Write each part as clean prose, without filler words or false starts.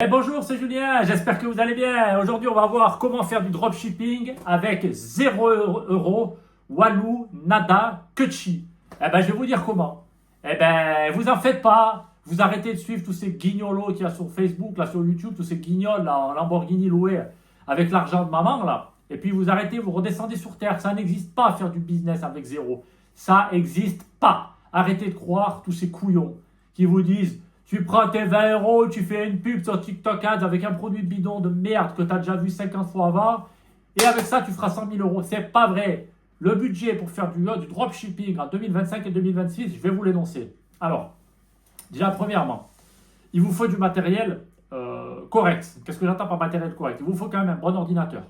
Bonjour, c'est Julien, j'espère que vous allez bien. Aujourd'hui, on va voir comment faire du dropshipping avec 0 €, Walou, nada, que chi. Je vais vous dire comment. Vous en faites pas. Vous arrêtez de suivre tous ces guignolos qu'il y a sur Facebook, là, sur YouTube, tous ces guignols là, en Lamborghini loué avec l'argent de maman, là. Et puis vous arrêtez, vous redescendez sur terre. Ça n'existe pas faire du business avec zéro. Ça n'existe pas. Arrêtez de croire tous ces couillons qui vous disent tu prends tes 20 €, tu fais une pub sur TikTok Ads avec un produit bidon de merde que tu as déjà vu 50 fois avant, et avec ça, tu feras 100 000 €. C'est pas vrai. Le budget pour faire du dropshipping en 2025 et 2026, je vais vous l'énoncer. Alors, déjà, premièrement, il vous faut du matériel correct. Qu'est-ce que j'entends par matériel correct? Il vous faut quand même un bon ordinateur.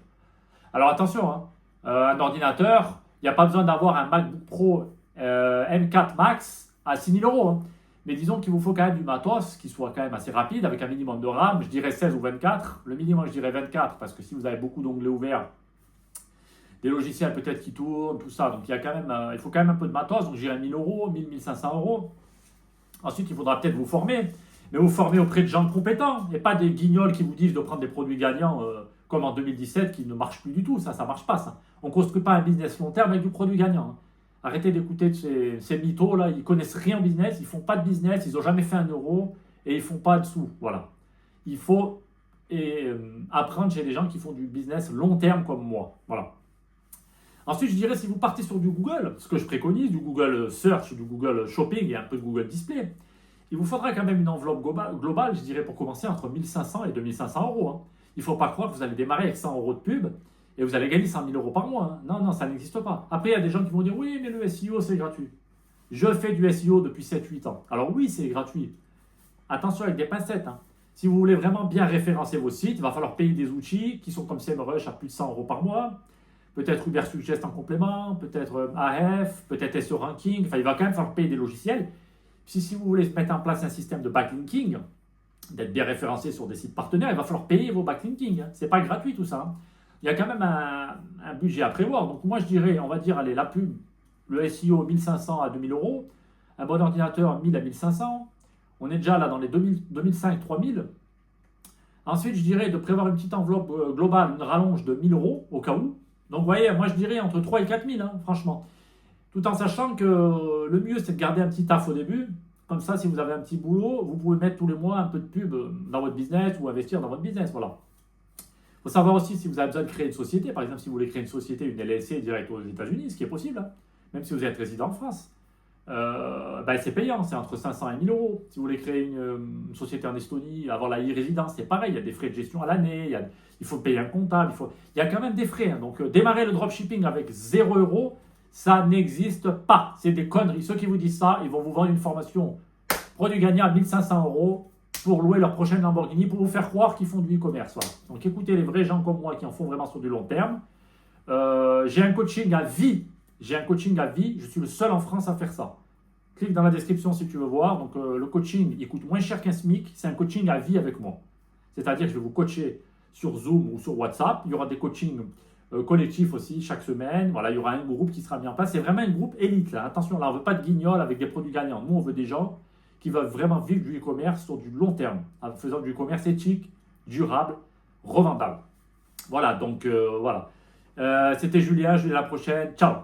Alors, attention, hein, un ordinateur, il n'y a pas besoin d'avoir un MacBook Pro M4 Max à 6 000 €. Hein. Mais disons qu'il vous faut quand même du matos qui soit quand même assez rapide, avec un minimum de RAM, je dirais 16 ou 24. Le minimum, je dirais 24, parce que si vous avez beaucoup d'onglets ouverts, des logiciels peut-être qui tournent, tout ça. Donc il faut quand même un peu de matos, donc je dirais 1 000 €, 1 000, 1 500 €. Ensuite, il faudra peut-être vous former, mais vous former auprès de gens compétents, et pas des guignols qui vous disent de prendre des produits gagnants comme en 2017 qui ne marchent plus du tout. Ça ne marche pas, ça. On ne construit pas un business long terme avec du produit gagnant. Hein. Arrêtez d'écouter ces mythos là, ils connaissent rien en business, ils font pas de business, ils n'ont jamais fait 1 € et ils font pas de sous. Voilà. Il faut apprendre chez les gens qui font du business long terme comme moi. Voilà. Ensuite, je dirais si vous partez sur du Google, ce que je préconise, du Google Search, du Google Shopping et un peu de Google Display, il vous faudra quand même une enveloppe globale, je dirais pour commencer entre 1 500 et 2 500 €. Hein. Il ne faut pas croire que vous allez démarrer avec 100 € de pub et vous allez gagner 100 000 € par mois. Hein. Non, ça n'existe pas. Après, il y a des gens qui vont dire oui, mais le SEO, c'est gratuit. Je fais du SEO depuis 7-8 ans. Alors oui, c'est gratuit. Attention avec des pincettes. Hein. Si vous voulez vraiment bien référencer vos sites, il va falloir payer des outils qui sont comme SEMrush à plus de 100 € par mois. Peut-être Ubersuggest en complément, peut-être AF, peut-être SEO Ranking. Enfin, il va quand même falloir payer des logiciels. Si vous voulez mettre en place un système de backlinking, d'être bien référencé sur des sites partenaires, il va falloir payer vos backlinking. Hein. Ce n'est pas gratuit tout ça. Hein. Il y a quand même un budget à prévoir. Donc moi je dirais, on va dire, allez, la pub, le SEO 1 500 à 2 000 €, un bon ordinateur 1 000 à 1 500. On est déjà là dans les 2005-3 000. Ensuite, je dirais de prévoir une petite enveloppe globale, une rallonge de 1 000 € au cas où. Donc vous voyez, moi je dirais entre 3 et 4 000, hein, franchement. Tout en sachant que le mieux c'est de garder un petit taf au début. Comme ça, si vous avez un petit boulot, vous pouvez mettre tous les mois un peu de pub dans votre business ou investir dans votre business. Voilà. Il faut savoir aussi si vous avez besoin de créer une société. Par exemple, si vous voulez créer une société, une LLC direct aux États-Unis, ce qui est possible, hein, même si vous êtes résident en France, c'est payant, c'est entre 500 et 1 000 €. Si vous voulez créer une société en Estonie, avoir la e-résidence, c'est pareil, il y a des frais de gestion à l'année, il faut payer un comptable, il y a quand même des frais. Hein. Donc, démarrer le dropshipping avec 0 €, ça n'existe pas. C'est des conneries. Ceux qui vous disent ça, ils vont vous vendre une formation produit gagnant à 1 500 € pour louer leur prochaine Lamborghini, pour vous faire croire qu'ils font du e-commerce. Voilà. Donc écoutez les vrais gens comme moi qui en font vraiment sur du long terme. J'ai un coaching à vie. Je suis le seul en France à faire ça. Clique dans la description si tu veux voir. Donc le coaching, il coûte moins cher qu'un SMIC. C'est un coaching à vie avec moi. C'est-à-dire que je vais vous coacher sur Zoom ou sur WhatsApp. Il y aura des coachings collectifs aussi chaque semaine. Voilà, il y aura un groupe qui sera mis en place. C'est vraiment un groupe élite. Là. Attention, là, on ne veut pas de guignols avec des produits gagnants. Nous, on veut des gens qui veulent vraiment vivre du e-commerce sur du long terme, en faisant du e-commerce éthique, durable, revendable. Voilà, donc voilà. C'était Julien, je vous dis à la prochaine. Ciao!